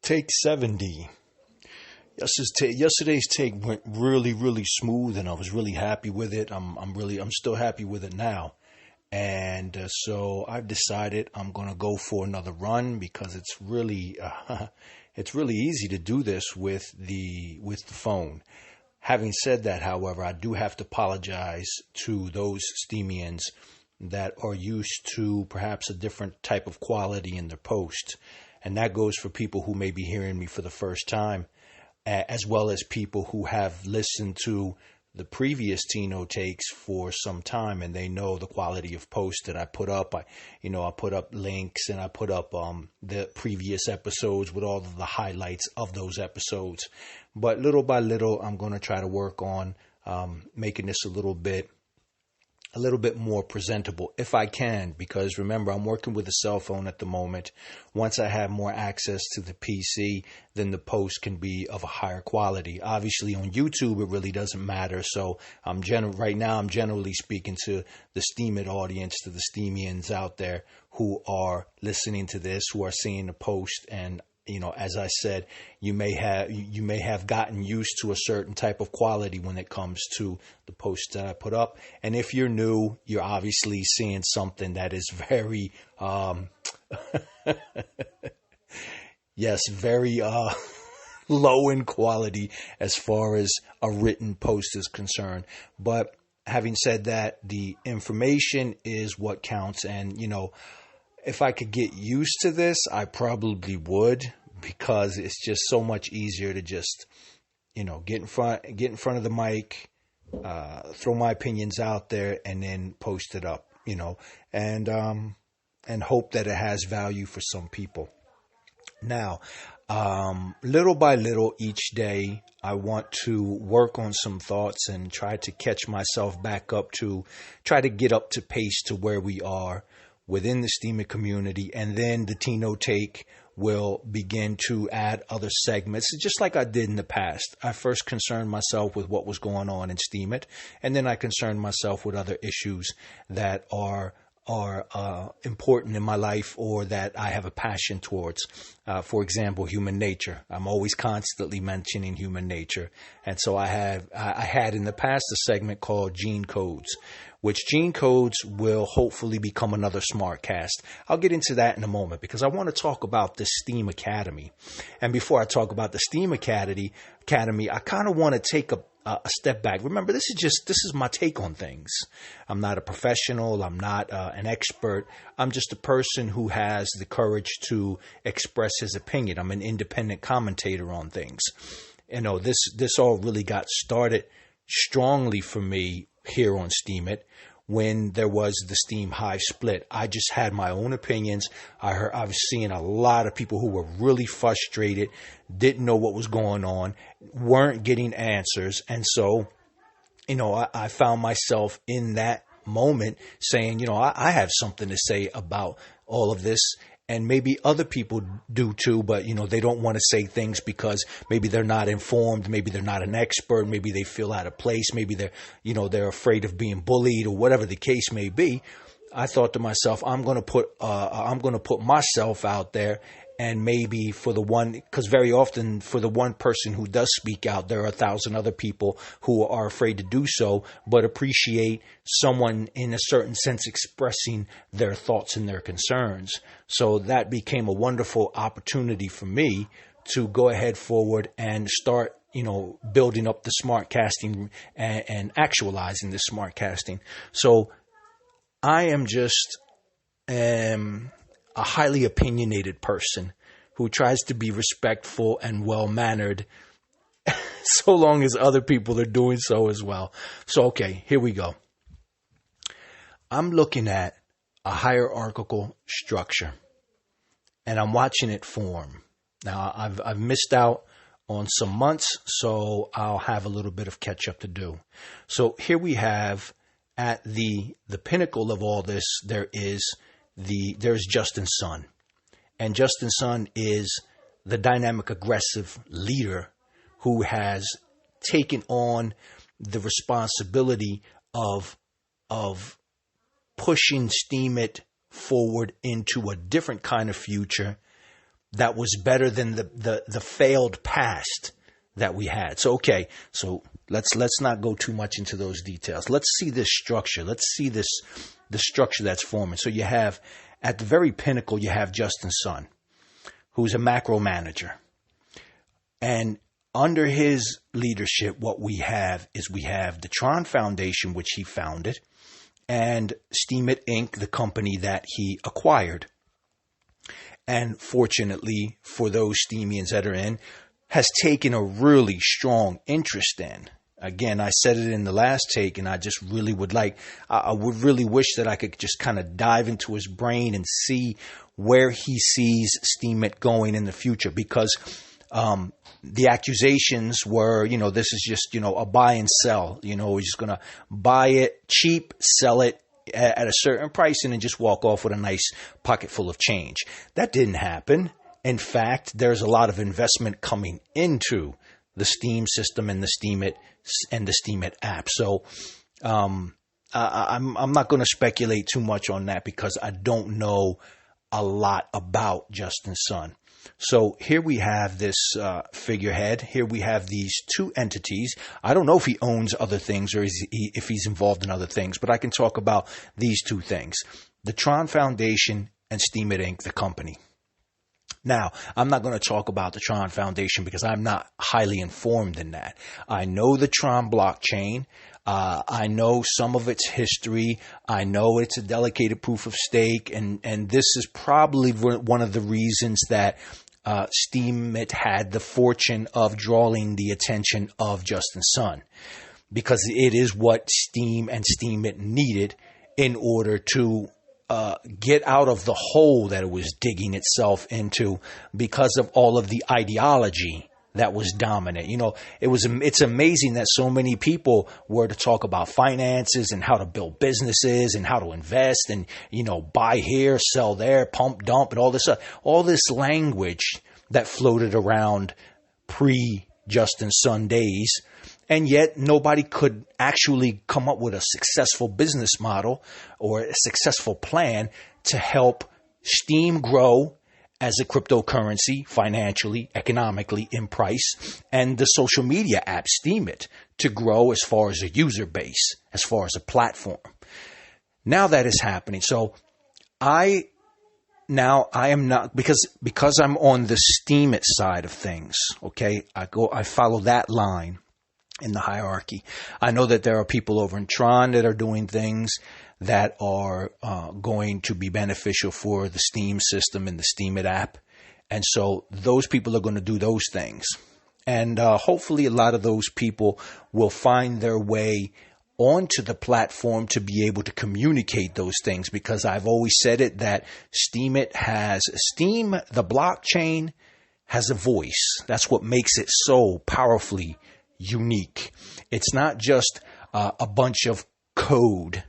Take 70. Yesterday's take went really, really smooth, and I was really happy with it. I'm still happy with it now. And so I've decided I'm gonna go for another run because it's really easy to do this with the phone. Having said that, however, I do have to apologize to those Steamians that are used to perhaps a different type of quality in their post. And that goes for people who may be hearing me for the first time, as well as people who have listened to the previous Tino takes for some time, and they know the quality of posts that I put up. I put up links, and I put up the previous episodes with all of the highlights of those episodes. But little by little, I'm going to try to work on making this a little bit more presentable if I can, because remember, I'm working with a cell phone at the moment. Once I have more access to the PC, then the post can be of a higher quality. Obviously on YouTube, it really doesn't matter. So right now I'm generally speaking to the Steemit audience, to the Steemians out there who are listening to this, who are seeing the post. And as I said, you may have gotten used to a certain type of quality when it comes to the posts that I put up. And if you're new, you're obviously seeing something that is very, very low in quality as far as a written post is concerned. But having said that, the information is what counts. And, if I could get used to this, I probably would, because it's just so much easier to just, get in front of the mic, throw my opinions out there, and then post it up, and hope that it has value for some people. Now, little by little each day, I want to work on some thoughts and try to catch myself back up try to get up to pace to where we are within the Steemit community, and then the Tino Take will begin to add other segments, just like I did in the past. I first concerned myself with what was going on in Steemit, and then I concerned myself with other issues that are important in my life, or that I have a passion towards. For example, human nature. I'm always constantly mentioning human nature. And so I had in the past a segment called Gene Codes, which Gene Codes will hopefully become another smart cast. I'll get into that in a moment, because I want to talk about the STEAM Academy. And before I talk about the STEAM Academy, I kind of want to take a step back. Remember, this is my take on things. I'm not a professional. I'm not an expert. I'm just a person who has the courage to express his opinion. I'm an independent commentator on things. This all really got started strongly for me here on Steemit when there was the Steam Hive split. I just had my own opinions. I was seeing a lot of people who were really frustrated, didn't know what was going on, weren't getting answers. And so, I found myself in that moment saying, I have something to say about all of this. And maybe other people do too, but, they don't want to say things because maybe they're not informed. Maybe they're not an expert. Maybe they feel out of place. Maybe they're afraid of being bullied, or whatever the case may be. I thought to myself, I'm going to put myself out there. And maybe because very often for the one person who does speak out, there are 1,000 other people who are afraid to do so, but appreciate someone in a certain sense expressing their thoughts and their concerns. So that became a wonderful opportunity for me to go ahead forward and start, building up the smart casting and actualizing the smart casting. So I am just a highly opinionated person who tries to be respectful and well-mannered, so long as other people are doing so as well. So, okay, here we go. I'm looking at a hierarchical structure, and I'm watching it form. Now, I've missed out on some months, so I'll have a little bit of catch up to do. So here we have, at the pinnacle of all this, there's Justin Sun. And Justin Sun is the dynamic, aggressive leader who has taken on the responsibility of pushing Steemit forward into a different kind of future, that was better than the failed past that we had. So, okay, so let's not go too much into those details. Let's see this structure. Let's see the structure that's forming. So you have, at the very pinnacle, you have Justin Sun, who's a macro manager. And under his leadership, what we have is we have the Tron Foundation, which he founded, and Steemit Inc., the company that he acquired. And fortunately for those Steemians that are in, has taken a really strong interest in. Again, I said it in the last take, and I just really I would really wish that I could just kind of dive into his brain and see where he sees Steemit going in the future, because the accusations were, this is just, a buy and sell. We're just going to buy it cheap, sell it at a certain price, and then just walk off with a nice pocket full of change. That didn't happen. In fact, there's a lot of investment coming into the Steem system and the Steemit app. So I'm not going to speculate too much on that because I don't know a lot about Justin Sun. So here we have this figurehead. Here we have these two entities. I don't know if he owns other things or if he's involved in other things, but I can talk about these two things: the Tron Foundation and Steemit Inc., the company. Now, I'm not going to talk about the Tron Foundation because I'm not highly informed in that. I know the Tron blockchain. I know some of its history. I know it's a delegated proof of stake. And this is probably one of the reasons that Steemit had the fortune of drawing the attention of Justin Sun, because it is what Steem and Steemit needed in order to get out of the hole that it was digging itself into because of all of the ideology that was dominant. It's amazing that so many people were to talk about finances and how to build businesses and how to invest and, buy here, sell there, pump, dump, and all this language that floated around pre-Justin Sun days. And yet nobody could actually come up with a successful business model or a successful plan to help Steem grow as a cryptocurrency, financially, economically, in price, and the social media app Steemit to grow as far as a user base, as far as a platform. Now that is happening. So I am not, because I'm on the Steemit side of things, okay, I follow that line in the hierarchy. I know that there are people over in Tron that are doing things that are going to be beneficial for the Steem system and the Steemit app. And so those people are going to do those things. And hopefully a lot of those people will find their way onto the platform to be able to communicate those things, because I've always said it that Steem, the blockchain, has a voice. That's what makes it so powerfully unique. It's not just a bunch of code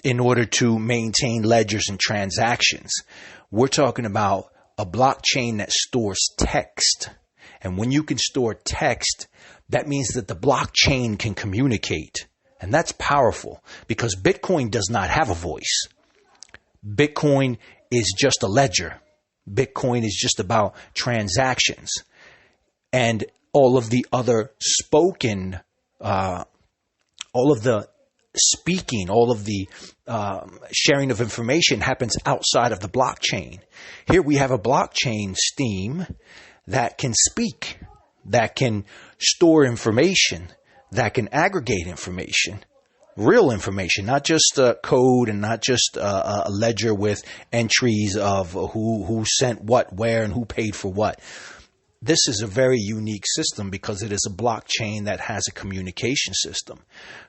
in order to maintain ledgers and transactions. We're talking about a blockchain that stores text. And when you can store text, that means that the blockchain can communicate. And that's powerful, because Bitcoin does not have a voice. Bitcoin is just a ledger. Bitcoin is just about transactions. And all of the other spoken, all of the speaking, all of the sharing of information happens outside of the blockchain. Here we have a blockchain, Steem, that can speak, that can store information, that can aggregate information, real information, not just code and not just a ledger with entries of who sent what, where, and who paid for what. This is a very unique system because it is a blockchain that has a communication system.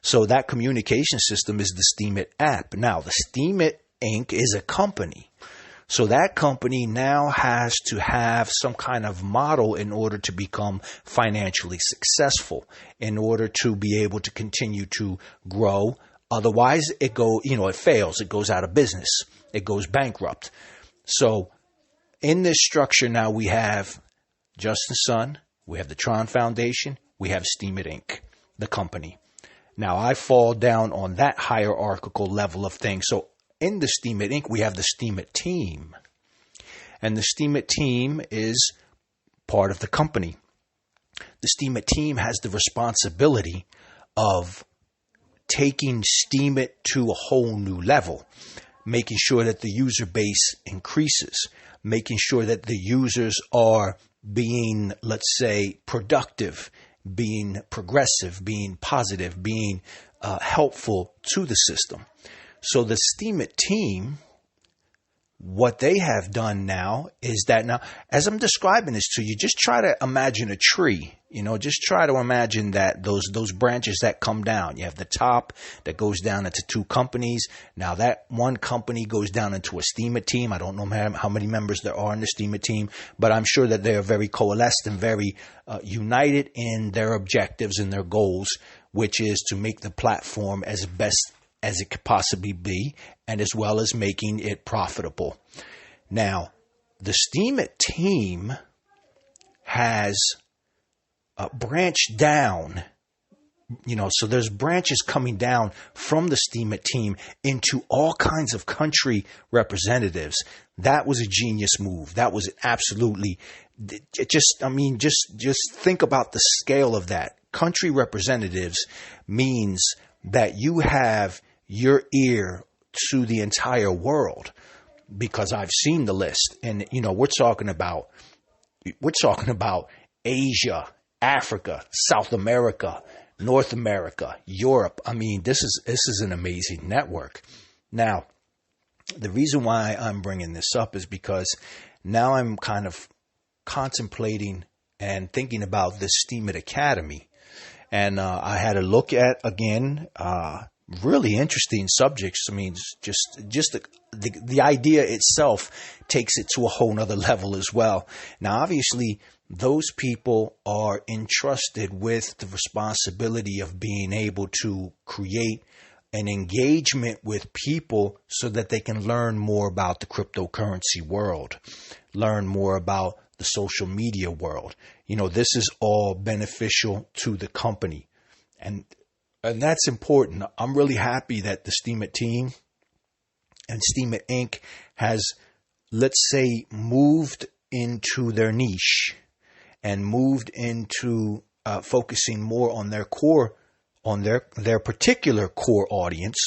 So that communication system is the Steemit app. Now, the Steemit Inc. is a company. So that company now has to have some kind of model in order to become financially successful, in order to be able to continue to grow. Otherwise, it fails. It goes out of business. It goes bankrupt. So in this structure now we have Justin Sun, we have the Tron Foundation, we have Steemit Inc., the company. Now, I fall down on that hierarchical level of things. So in the Steemit Inc., we have the Steemit team. And the Steemit team is part of the company. The Steemit team has the responsibility of taking Steemit to a whole new level, making sure that the user base increases, making sure that the users are being, let's say, productive, being progressive, being positive, being helpful to the system. So the Steemit team, what they have done now is that now, as I'm describing this to you, just try to imagine a tree. Just try to imagine that those branches that come down. You have the top that goes down into two companies. Now that one company goes down into a Steemit team. I don't know how many members there are in the Steemit team, but I'm sure that they are very coalesced and very united in their objectives and their goals, which is to make the platform as best as it could possibly be, and as well as making it profitable. Now, the Steemit team has branched down, so there's branches coming down from the Steemit team into all kinds of country representatives. That was a genius move. That was absolutely, just think about the scale of that. Country representatives means that you have your ear to the entire world, because I've seen the list, and we're talking about Asia, Africa, South America, North America, Europe. This is an amazing network. Now, the reason why I'm bringing this up is because now I'm kind of contemplating and thinking about this Steemit Academy, and I had a look at, again, really interesting subjects. Just the idea itself takes it to a whole nother level as well. Now, obviously, those people are entrusted with the responsibility of being able to create an engagement with people so that they can learn more about the cryptocurrency world, learn more about the social media world. This is all beneficial to the company. And that's important. I'm really happy that the Steemit team and Steemit Inc. has, let's say, moved into their niche and moved into focusing more on their core, on their particular core audience,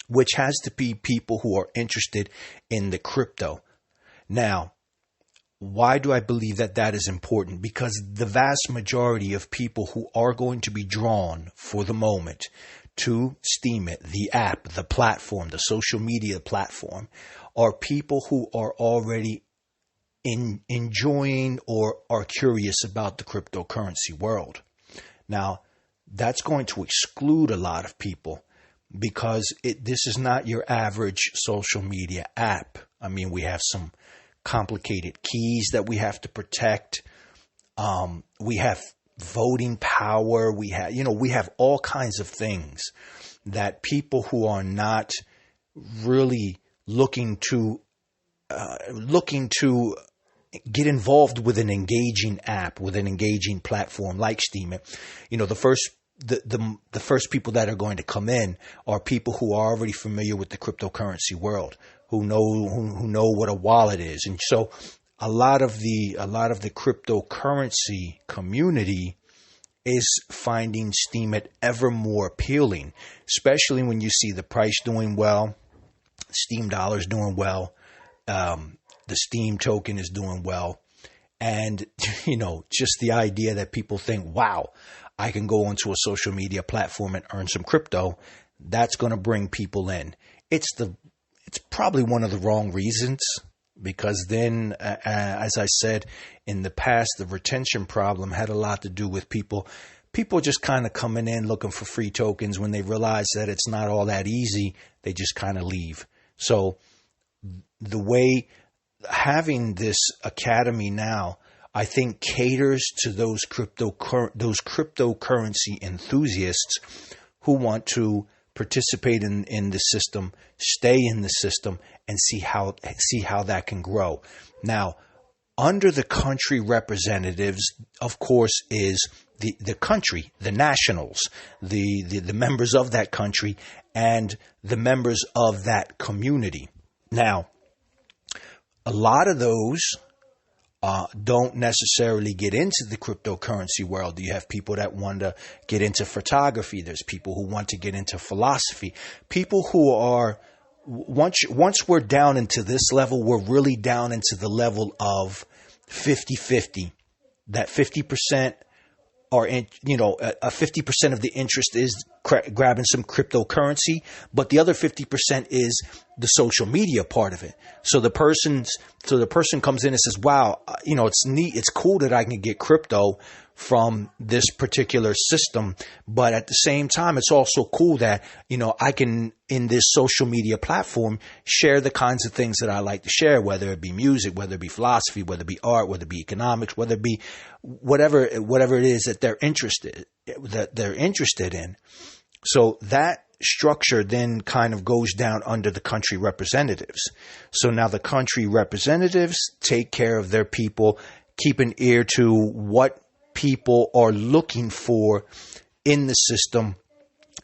which has to be people who are interested in the crypto. Now, why do I believe that is important? Because the vast majority of people who are going to be drawn for the moment to Steemit, the app, the platform, the social media platform, are people who are already enjoying or are curious about the cryptocurrency world. Now, that's going to exclude a lot of people because this is not your average social media app. We have some complicated keys that we have to protect. We have voting power. We have all kinds of things that people who are not really looking to get involved with an engaging app, with an engaging platform like Steemit. The first people that are going to come in are people who are already familiar with the cryptocurrency world, who know what a wallet is. And so a lot of the cryptocurrency community is finding Steemit ever more appealing, especially when you see the price doing well, Steem dollars doing well, the Steem token is doing well. And, just the idea that people think, wow, I can go onto a social media platform and earn some crypto, that's going to bring people in. It's probably one of the wrong reasons, because then, as I said in the past, the retention problem had a lot to do with people just kind of coming in looking for free tokens. When they realize that it's not all that easy, they just kind of leave. So the way having this academy now, I think, caters to those cryptocurrency enthusiasts who want to participate in the system, stay in the system, and see how that can grow. Now, under the country representatives, of course, is the country, the nationals, the members of that country, and the members of that community. Now, A lot of those don't necessarily get into the cryptocurrency world. You have people that want to get into photography. There's people who want to get into philosophy. People who are, once we're down into this level, we're really down into the level of 50-50. That 50% are in, a 50% of the interest is grabbing some cryptocurrency, but the other 50% is the social media part of it. So the person comes in and says, wow, it's neat. It's cool that I can get crypto from this particular system. But at the same time, it's also cool that, I can, in this social media platform, share the kinds of things that I like to share, whether it be music, whether it be philosophy, whether it be art, whether it be economics, whether it be whatever it is that they're interested in. So that structure then kind of goes down under the country representatives. So now the country representatives take care of their people, keep an ear to what people are looking for in the system.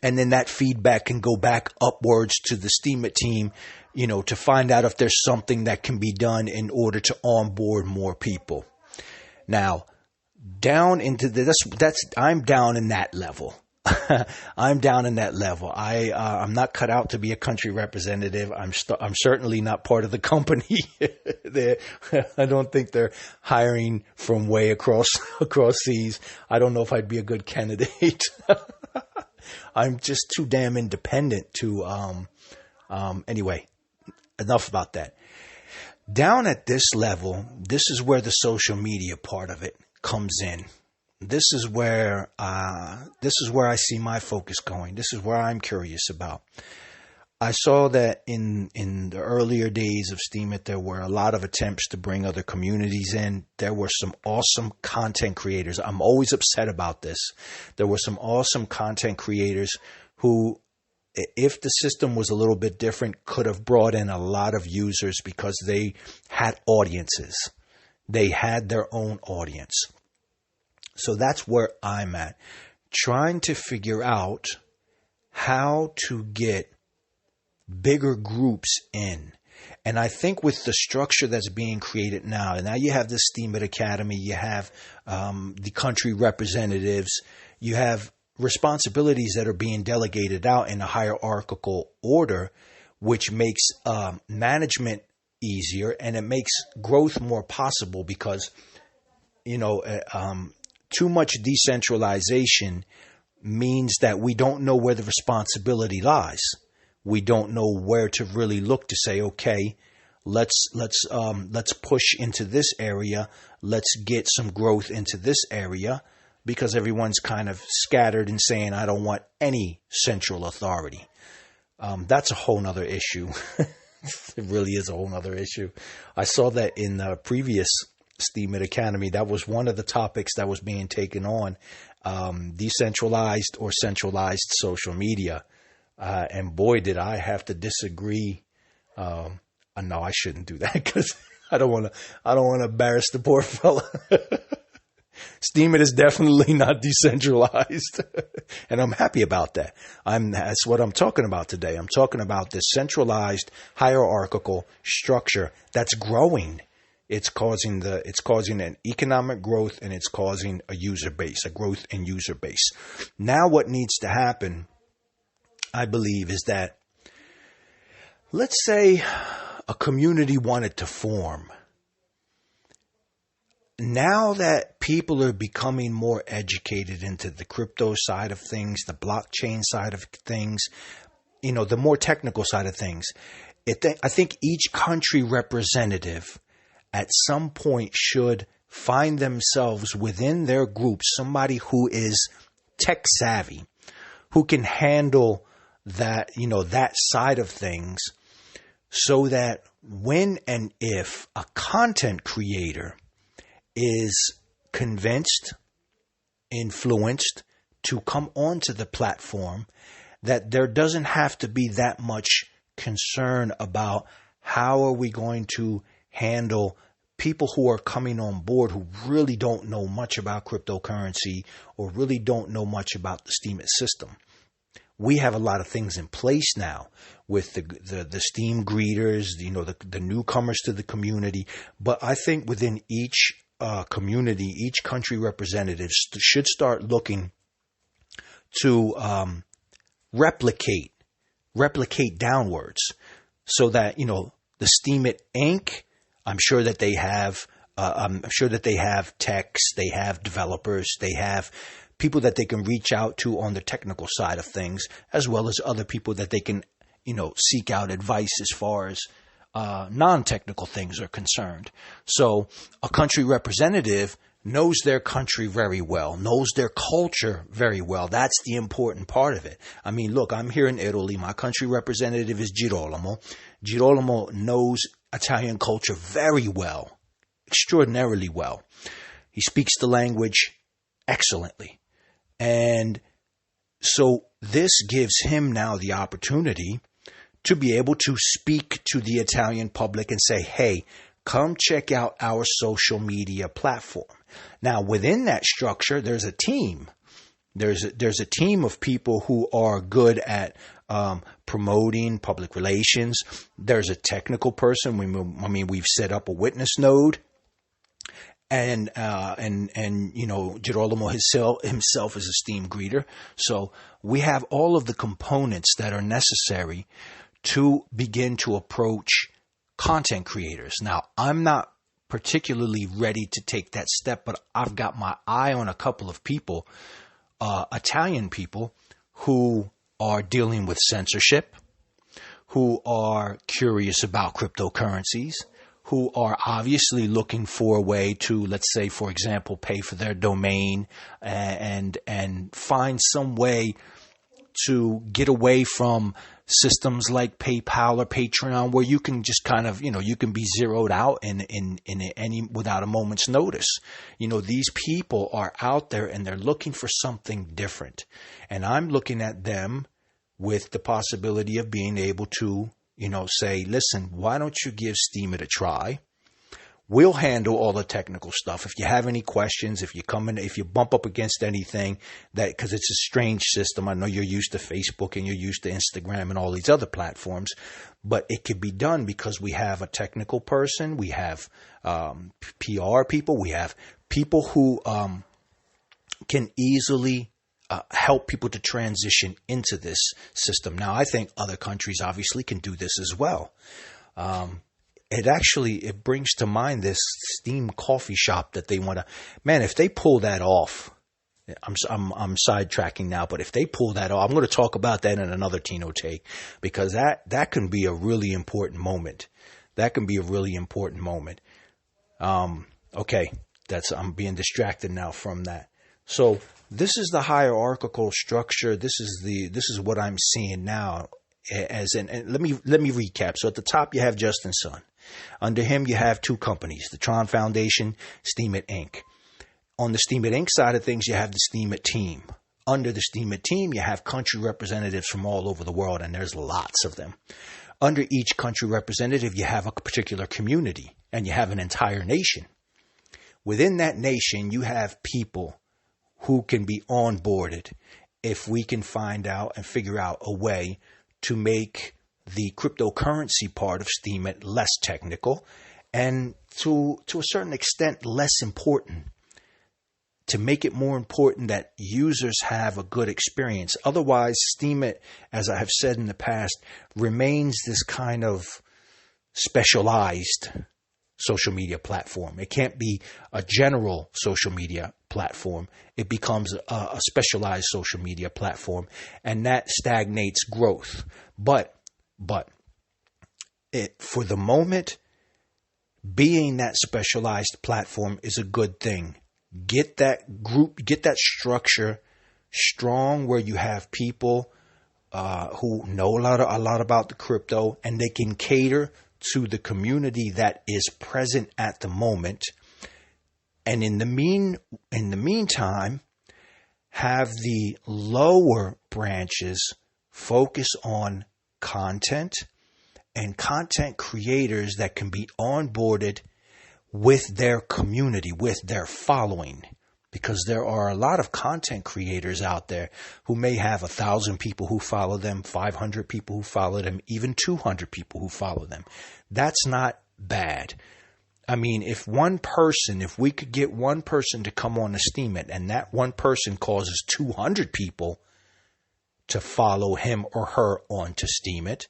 And then that feedback can go back upwards to the STEAMIT team, to find out if there's something that can be done in order to onboard more people. Now, down into I'm down in that level. I'm down in that level. I'm not cut out to be a country representative. I'm certainly not part of the company. I don't think they're hiring from way across seas. I don't know if I'd be a good candidate. I'm just too damn independent to. Anyway, enough about that. Down at this level, this is where the social media part of it comes in. This is where I see my focus going. This is where I'm curious about. I saw that in the earlier days of STEAMIT, there were a lot of attempts to bring other communities in. There were some awesome content creators. I'm always upset about this. There were some awesome content creators who, if the system was a little bit different, could have brought in a lot of users because they had audiences. They had their own audience. So that's where I'm at, trying to figure out how to get bigger groups in. And I think with the structure that's being created now you have the STEAMIT Academy, you have the country representatives, you have responsibilities that are being delegated out in a hierarchical order, which makes management easier and it makes growth more possible because, too much decentralization means that we don't know where the responsibility lies. We don't know where to really look to say, okay, let's push into this area. Let's get some growth into this area because everyone's kind of scattered and saying, I don't want any central authority. That's a whole nother issue. It really is a whole nother issue. I saw that in the previous STEAMIT Academy. That was one of the topics that was being taken on, decentralized or centralized social media. And boy, did I have to disagree. No, I shouldn't do that because I don't want to embarrass the poor fella. STEAMIT is definitely not decentralized. And I'm happy about that. That's what I'm talking about today. I'm talking about this centralized hierarchical structure that's growing. It's causing an economic growth and it's causing a growth in user base. Now what needs to happen, I believe, is that let's say a community wanted to form. Now that people are becoming more educated into the crypto side of things, the blockchain side of things, the more technical side of things, I think each country representative at some point should find themselves within their group somebody who is tech savvy, who can handle that, that side of things, so that when and if a content creator is convinced, influenced to come onto the platform, that there doesn't have to be that much concern about how are we going to handle people who are coming on board who really don't know much about cryptocurrency or really don't know much about the STEAMIT system. we have a lot of things in place now with the Steam greeters, the newcomers to the community. But I think within each community, each country representative should start looking to replicate downwards, so that the Steam It Inc. I'm sure that they have techs, they have developers, they have people that they can reach out to on the technical side of things, as well as other people that they can seek out advice as far as non-technical things are concerned. So a country representative knows their country very well, knows their culture very well. That's the important part of it. I mean, look, I'm here in Italy. My country representative is Girolamo. Girolamo knows Italian culture very well, extraordinarily well. He speaks the language excellently. And so this gives him now the opportunity to be able to speak to the Italian public and say, hey, come check out our social media platform. Now, within that structure, there's a team. There's a team of people who are good at promoting public relations. There's a technical person. We've set up a witness node, and Girolamo himself is a Steam greeter. So we have all of the components that are necessary to begin to approach content creators. Now, I'm not particularly ready to take that step, but I've got my eye on a couple of people, Italian people, who are dealing with censorship, who are curious about cryptocurrencies, who are obviously looking for a way to, let's say, for example, pay for their domain and find some way to get away from systems like PayPal or Patreon, where you can just kind of, you can be zeroed out in any without a moment's notice. These people are out there and they're looking for something different. And I'm looking at them with the possibility of being able to, say, listen, why don't you give Steam It a try? We'll handle all the technical stuff. If you have any questions, if you bump up against anything, because it's a strange system. I know you're used to Facebook and you're used to Instagram and all these other platforms, but it could be done because we have a technical person, we have PR people, we have people who can easily help people to transition into this system. Now, I think other countries obviously can do this as well. It brings to mind this Steam coffee shop that they want to, man, if they pull that off, I'm sidetracking now, but if they pull that off, I'm going to talk about that in another Tino take, because that can be a really important moment. That can be a really important moment. Okay. I'm being distracted now from that. So this is the hierarchical structure. This is what I'm seeing now and let me recap. So at the top, you have Justin Sun. Under him, you have two companies, the Tron Foundation, Steam It Inc. On the Steam It Inc. side of things, you have the Steam It team. Under the Steam It team, you have country representatives from all over the world, and there's lots of them. Under each country representative, you have a particular community, and you have an entire nation. Within that nation, you have people who can be onboarded if we can find out and figure out a way to make the cryptocurrency part of Steam It less technical and to a certain extent less important, to make it more important that users have a good experience. Otherwise, Steam It, as I have said in the past, remains this kind of specialized social media platform. It can't be a general social media platform. It becomes a specialized social media platform, and that stagnates growth. But for the moment, being that specialized platform is a good thing. Get that group, get that structure strong, where you have people who know a lot about the crypto, and they can cater to the community that is present at the moment. And in the meantime, have the lower branches focus on content and content creators that can be onboarded with their community, with their following. because there are a lot of content creators out there who may have 1,000 people who follow them, 500 people who follow them, even 200 people who follow them. That's not bad. I mean, if we could get one person to come on to Steemit, and that one person causes 200 people to follow him or her onto Steemit,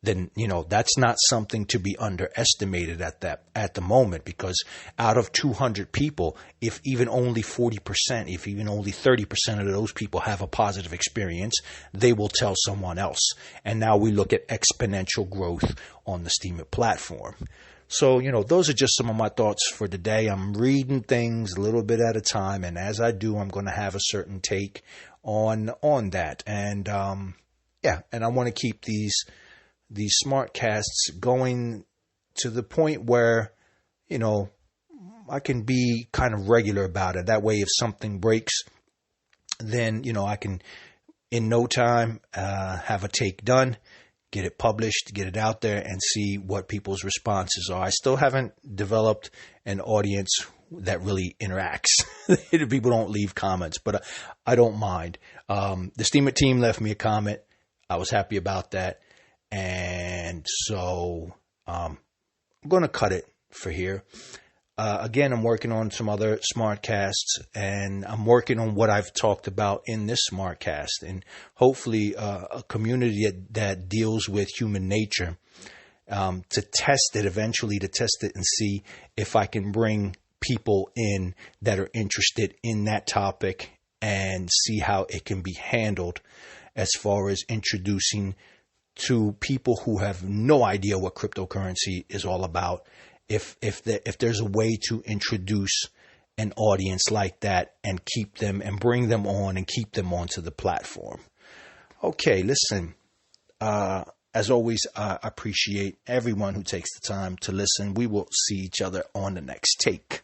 then, that's not something to be underestimated at the moment, because out of 200 people, if even only 40%, if even only 30% of those people have a positive experience, they will tell someone else. And now we look at exponential growth on the Steemit platform. So, those are just some of my thoughts for today. I'm reading things a little bit at a time, and as I do, I'm going to have a certain take on that. And, and I want to keep these SmartCasts going to the point where, I can be kind of regular about it. That way, if something breaks, then, I can, in no time, have a take done, get it published, get it out there, and see what people's responses are. I still haven't developed an audience that really interacts. People don't leave comments, but I don't mind. The Steemit team left me a comment. I was happy about that. And so I'm going to cut it for here. Again, I'm working on some other SmartCasts, and I'm working on what I've talked about in this SmartCast, and hopefully a community that deals with human nature, to test it and see if I can bring people in that are interested in that topic and see how it can be handled as far as introducing to people who have no idea what cryptocurrency is all about. If there's a way to introduce an audience like that and keep them and bring them on and keep them onto the platform. Okay, listen, as always, I appreciate everyone who takes the time to listen. We will see each other on the next take.